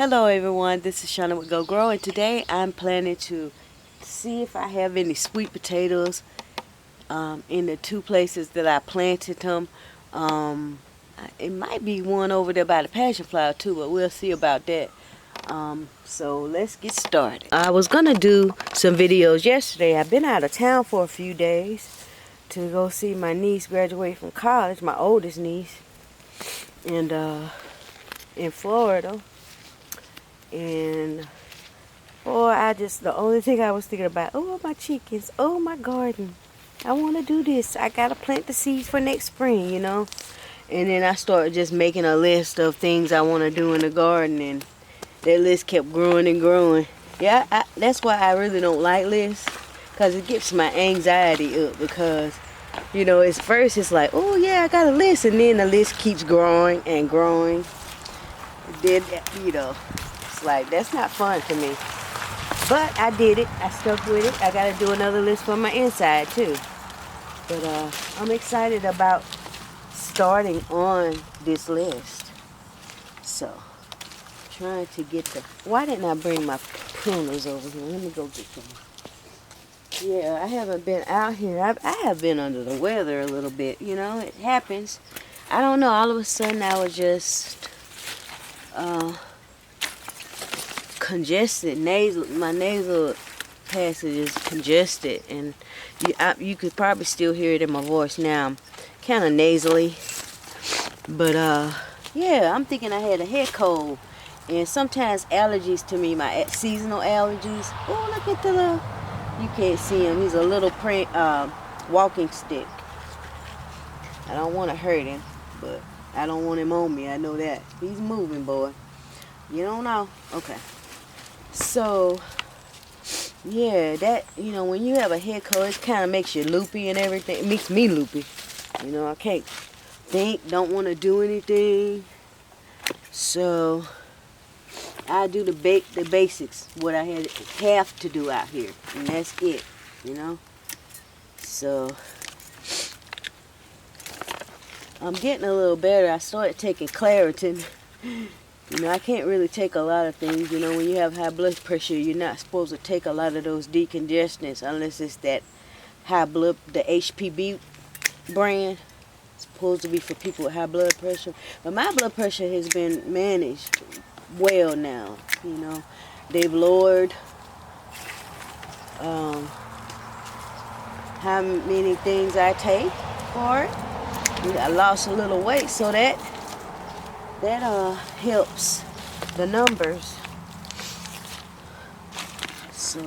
Hello everyone, this is Shananah with Geaux, and today I'm planning to see if I have any sweet potatoes in the two places that I planted them. It might be one over there by the passion flower too, but we'll see about that. So let's get started. I was gonna do some videos yesterday. I've been out of town for a few days to go see my niece graduate from college, my oldest niece, and in Florida. And boy, the only thing I was thinking about, oh, my chickens, oh, my garden. I want to do this. I got to plant the seeds for next spring, you know. And then I started just making a list of things I want to do in the garden, and that list kept growing and growing. Yeah, that's why I really don't like lists, because it gets my anxiety up, because, you know, at first it's like, oh, yeah, I got a list, and then the list keeps growing and growing. Then, you know, it's like, that's not fun to me. But I did it. I stuck with it. I got to do another list for my inside, too. But I'm excited about starting on this list. So, trying to get the... Why didn't I bring my pruners over here? Let me go get them. Yeah, I haven't been out here. I have been under the weather a little bit. You know, it happens. I don't know. All of a sudden, I was just... congested, my nasal passage is congested, and you could probably still hear it in my voice now. I'm kind of nasally, but yeah, I'm thinking I had a head cold, and sometimes allergies to me, my seasonal allergies. Oh, look at the little, you can't see him, he's a little walking stick. I don't want to hurt him, but I don't want him on me, I know that. He's moving, boy. You don't know. Okay. So, yeah, that, you know, when you have a head cold, it kind of makes you loopy and everything. It makes me loopy. You know, I can't think, don't want to do anything. So, I do the basics, what I have to do out here. And that's it, you know. So, I'm getting a little better. I started taking Claritin. You know, I can't really take a lot of things. You know, when you have high blood pressure, you're not supposed to take a lot of those decongestants unless it's that the HPB brand. It's supposed to be for people with high blood pressure. But my blood pressure has been managed well now. You know, they've lowered how many things I take for it. I lost a little weight, so that helps the numbers. So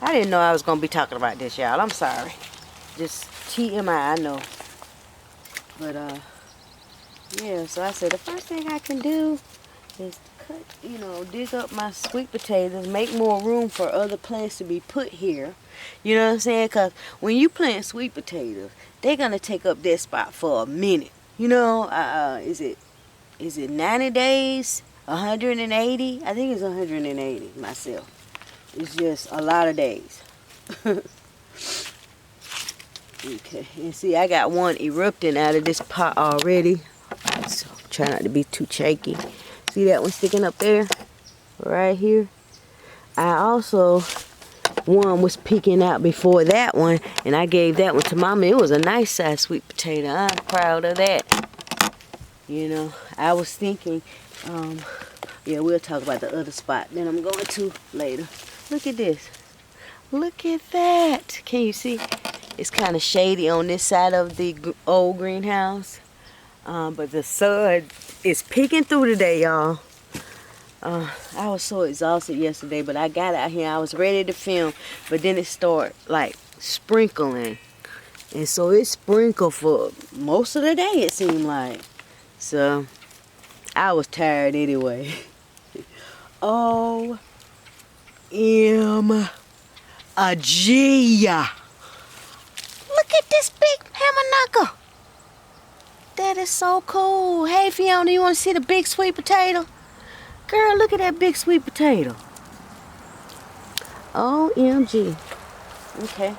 I didn't know I was gonna be talking about this, y'all. I'm sorry. Just TMI, I know. But yeah, so I said the first thing I can do is cut, you know, dig up my sweet potatoes, make more room for other plants to be put here. You know what I'm saying? Because when you plant sweet potatoes, they're gonna take up that spot for a minute. You know, is it 90 days? 180? I think it's 180 myself. It's just a lot of days. Okay, and see, I got one erupting out of this pot already. So try not to be too shaky. See that one sticking up there? Right here. I also, one was peeking out before that one, and I gave that one to Mama. It was a nice size sweet potato. I'm proud of that. You know, I was thinking, yeah, we'll talk about the other spot that I'm going to later. Look at this. Look at that. Can you see? It's kind of shady on this side of the old greenhouse. But the sun is peeking through today, y'all. I was so exhausted yesterday, but I got out here. I was ready to film, but then it started, like, sprinkling. And so it sprinkled for most of the day, it seemed like. So, I was tired anyway. O-M-G. Look at this big hammer knuckle. That is so cool. Hey, Fiona, you want to see the big sweet potato? Girl, look at that big sweet potato. OMG. Okay.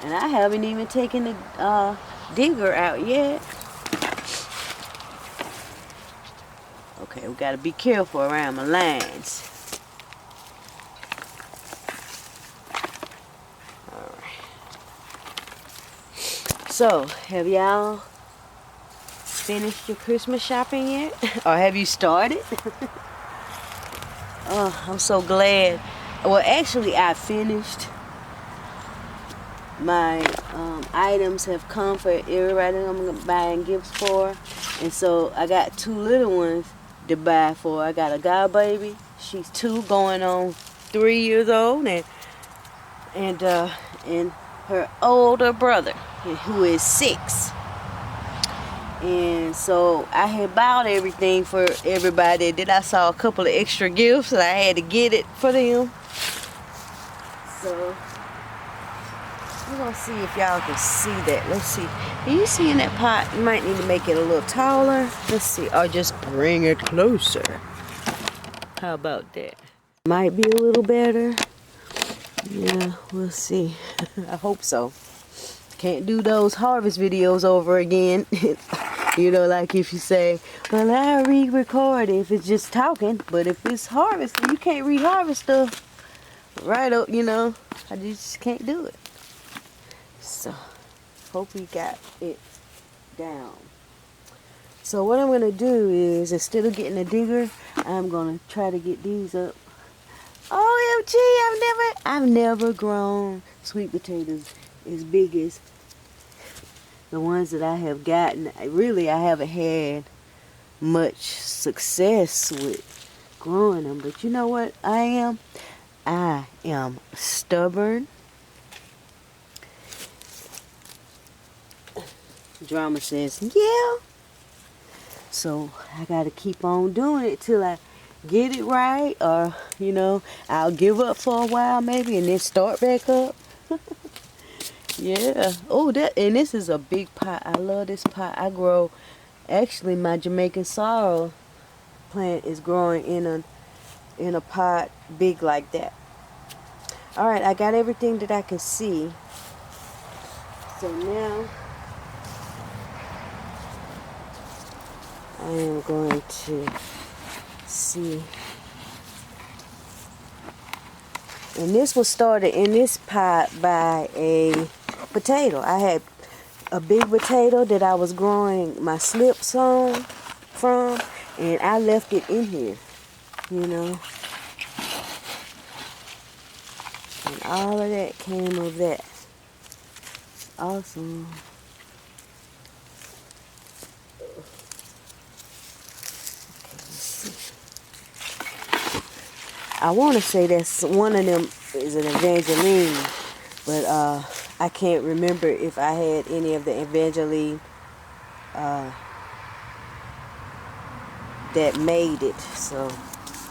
And I haven't even taken the digger out yet. Okay, we gotta be careful around my lines. Alright. So, have y'all finished your Christmas shopping yet? Or have you started? Oh, I'm so glad. Well, actually, I finished. My items have come for everybody I'm buying gifts for. And so I got 2 little ones to buy for. I got a god baby. She's 2 going on 3 years old. And her older brother, who is 6. And so I had bought everything for everybody. Then I saw a couple of extra gifts and I had to get it for them. So we're gonna see if y'all can see that. Let's see. Are you seeing that pot? You might need to make it a little taller. Let's see. Or just bring it closer. How about that? Might be a little better. Yeah, we'll see. I hope so. Can't do those harvest videos over again. You know, like if you say, well, I re-record if it's just talking. But if it's harvesting, you can't re-harvest stuff. Right up, you know. I just can't do it. So, hope we got it down. So what I'm going to do is, instead of getting a digger, I'm going to try to get these up. OMG, I've never grown sweet potatoes as big as the ones that I have gotten. Really, I haven't had much success with growing them. But you know what I am? I am stubborn. Drama says, yeah. So I gotta keep on doing it till I get it right, or you know, I'll give up for a while maybe and then start back up. Yeah. Oh, this is a big pot. I love this pot. I grow, actually my Jamaican sorrel plant is growing in a pot big like that. All right, I got everything that I can see. So now I am going to see. And this was started in this pot by a potato. I had a big potato that I was growing my slips on from, and I left it in here, you know. And all of that came of that. Awesome. I want to say that's one of them is an Evangeline, but I can't remember if I had any of the Evangeline that made it. So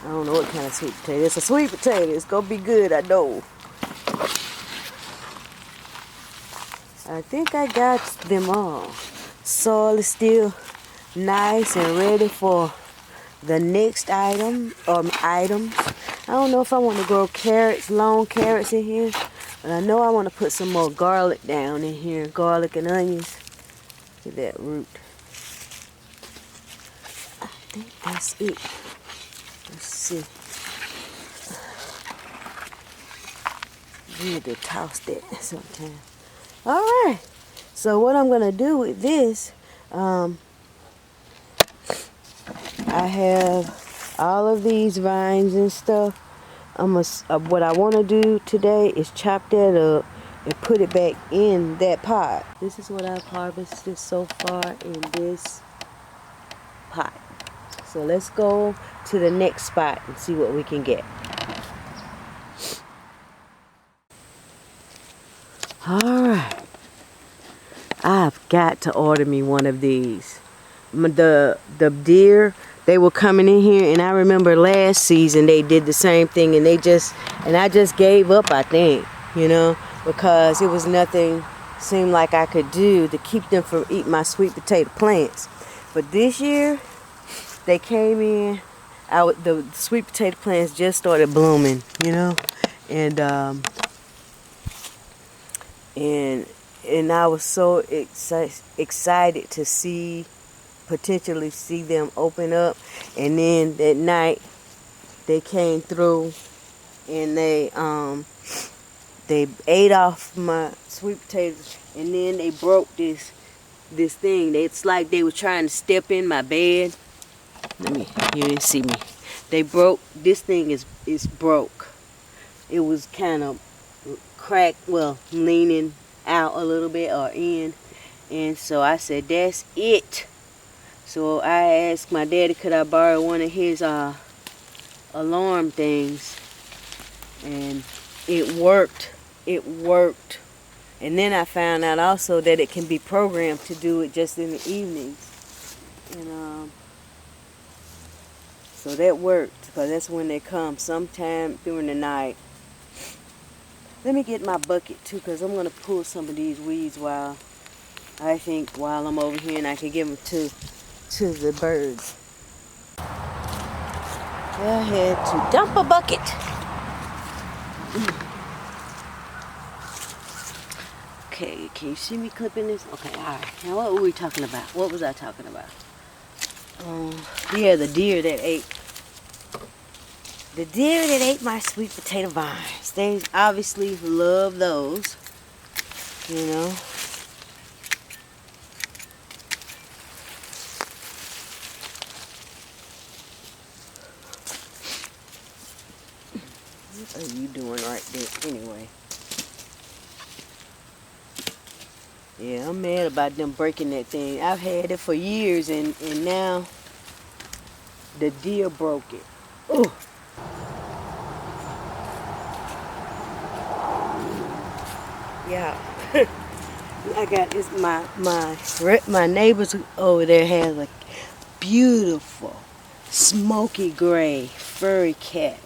I don't know what kind of sweet potato. It's a sweet potato. It's gonna be good, I know. I think I got them all. Soil is still nice and ready for the next item or items. I don't know if I want to grow carrots, long carrots in here, but I know I want to put some more garlic down in here, garlic and onions. Look at that root. I think that's it. Let's see. I need to toss that sometime. All right. So what I'm gonna do with this, I have all of these vines and stuff. What I want to do today is chop that up and put it back in that pot. This is what I've harvested so far in this pot. So let's go to the next spot and see what we can get. Alright. I've got to order me one of these. The deer, they were coming in here, and I remember last season they did the same thing, and I just gave up, I think, you know, because it was nothing seemed like I could do to keep them from eating my sweet potato plants. But this year they came in, the sweet potato plants just started blooming, you know, and I was so excited to see potentially see them open up. And then that night they came through and they ate off my sweet potatoes, and then they broke this thing. It's like they were trying to step in my bed. You didn't see me. They broke this thing. Is broke. It was kind of cracked, well, leaning out a little bit or in. And so I said, that's it. So I asked my daddy, could I borrow one of his alarm things, and it worked. It worked. And then I found out also that it can be programmed to do it just in the evenings. And so that worked, because that's when they come, sometime during the night. Let me get my bucket too, because I'm going to pull some of these weeds while I'm over here, and I can give them to the birds. I had to dump a bucket. Okay, can you see me clipping this? Okay, alright. Now what were we talking about? What was I talking about? Yeah, the deer that ate my sweet potato vines. They obviously love those, you know. What are you doing right there anyway? Yeah, I'm mad about them breaking that thing. I've had it for years, and now the deer broke it. Ooh. Yeah. I got this. My neighbors over there has a beautiful smoky gray furry cat.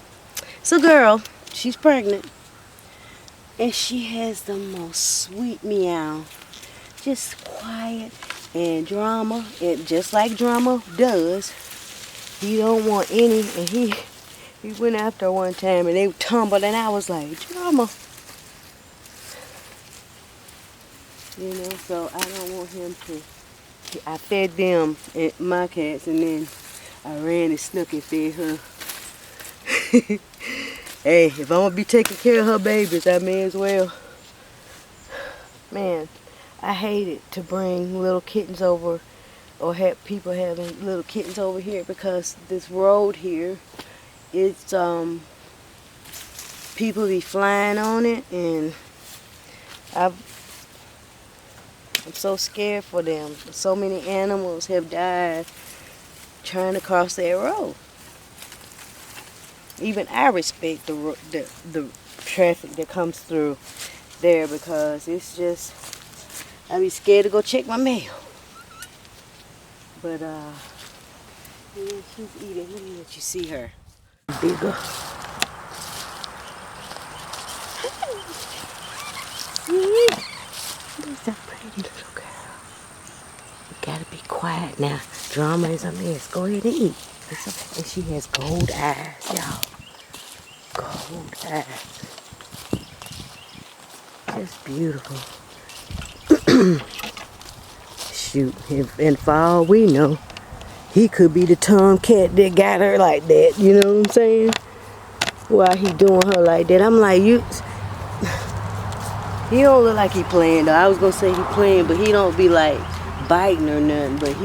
It's a girl. She's pregnant, and she has the most sweet meow. Just quiet and drama, just like drama does. He don't want any, and he went after her one time, and they tumbled, and I was like, drama. You know, so I don't want him to. I fed them, my cats, and then I ran and snuck and fed her. Hey, if I'm gonna be taking care of her babies, I may as well. Man, I hated to bring little kittens over, or have people having little kittens over here, because this road here, it's people be flying on it, and I'm so scared for them. So many animals have died trying to cross that road. Even I respect the traffic that comes through there, because it's just, I be scared to go check my mail. But yeah, she's eating. Let me let you see her. Bigger. She's a pretty little girl. You gotta be quiet now. Drama is a mess. Go ahead and eat. And she has gold eyes, y'all. Gold eyes. Just beautiful. Shoot, and for all we know, he could be the tomcat that got her like that. You know what I'm saying? Why he doing her like that? I'm like, he don't look like he playing though. I was gonna say he playing, but he don't be like biting or nothing. But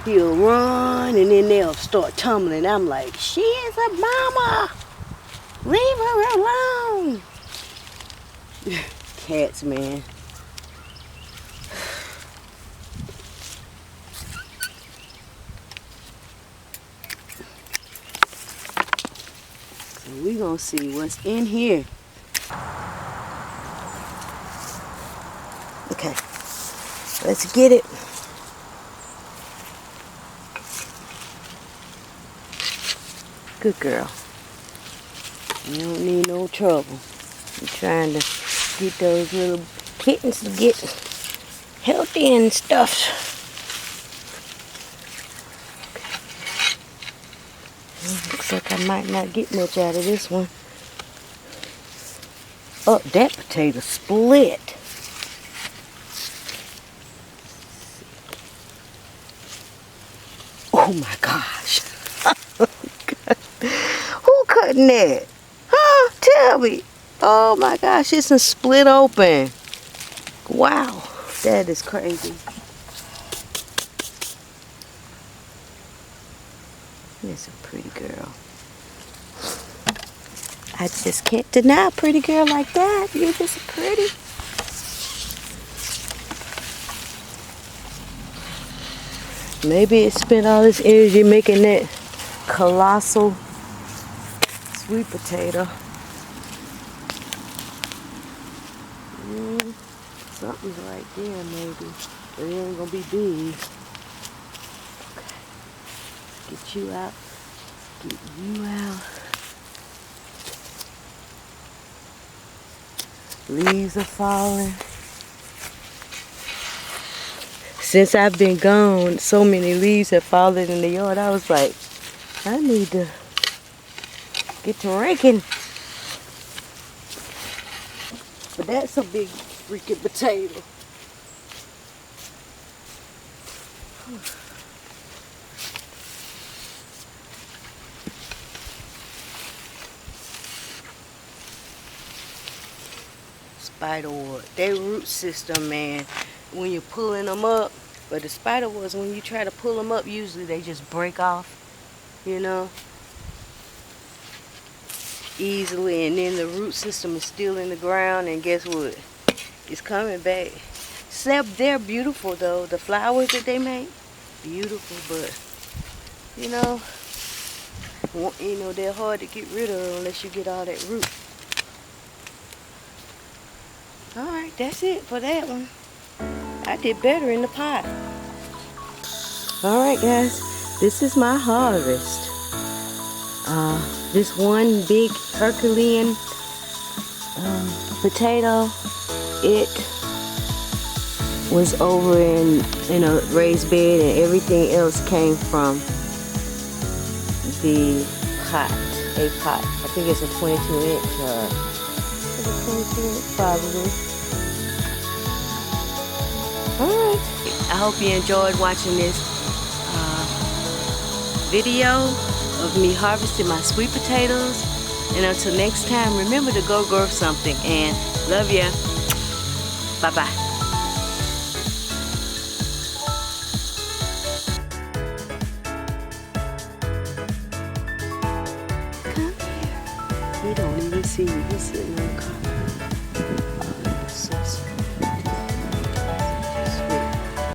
he'll run, and then they'll start tumbling. I'm like, she is a mama. Leave her alone. Cats, man. So we gonna see what's in here. Okay, let's get it. Good girl. You don't need no trouble. I'm trying to get those little kittens to get healthy and stuff. Okay. Looks like I might not get much out of this one. Oh, that potato split. Oh my gosh. Who cutting that? Huh? Tell me. Oh my gosh, it's a split open. Wow, that is crazy. That's a pretty girl. I just can't deny a pretty girl like that. You're just pretty. Maybe it spent all this energy making that colossal sweet potato. Something's right there maybe, but it ain't gonna be big. Okay. Get you out. Get you out. Leaves are falling. Since I've been gone, so many leaves have fallen in the yard. I was like, I need to get to raking. But that's a big freaking potato. Spiderwort, their root system, man, when you're pulling them up, but the spiderworts, when you try to pull them up, usually they just break off, you know, easily, and then the root system is still in the ground, and guess what? It's coming back. Except they're beautiful though, the flowers that they make, beautiful, but you know, they're hard to get rid of unless you get all that root. Alright, that's it for that one. I did better in the pot. Alright guys, this is my harvest. This one big Herculean potato, it was over in a raised bed, and everything else came from the pot, a pot. I think it's a 22-inch or 22-inch probably. Alright, I hope you enjoyed watching this video of me harvesting my sweet potatoes. And until next time, remember to go grow something, and love ya. Bye-bye. Come here. He don't even see me. He's sitting in the car.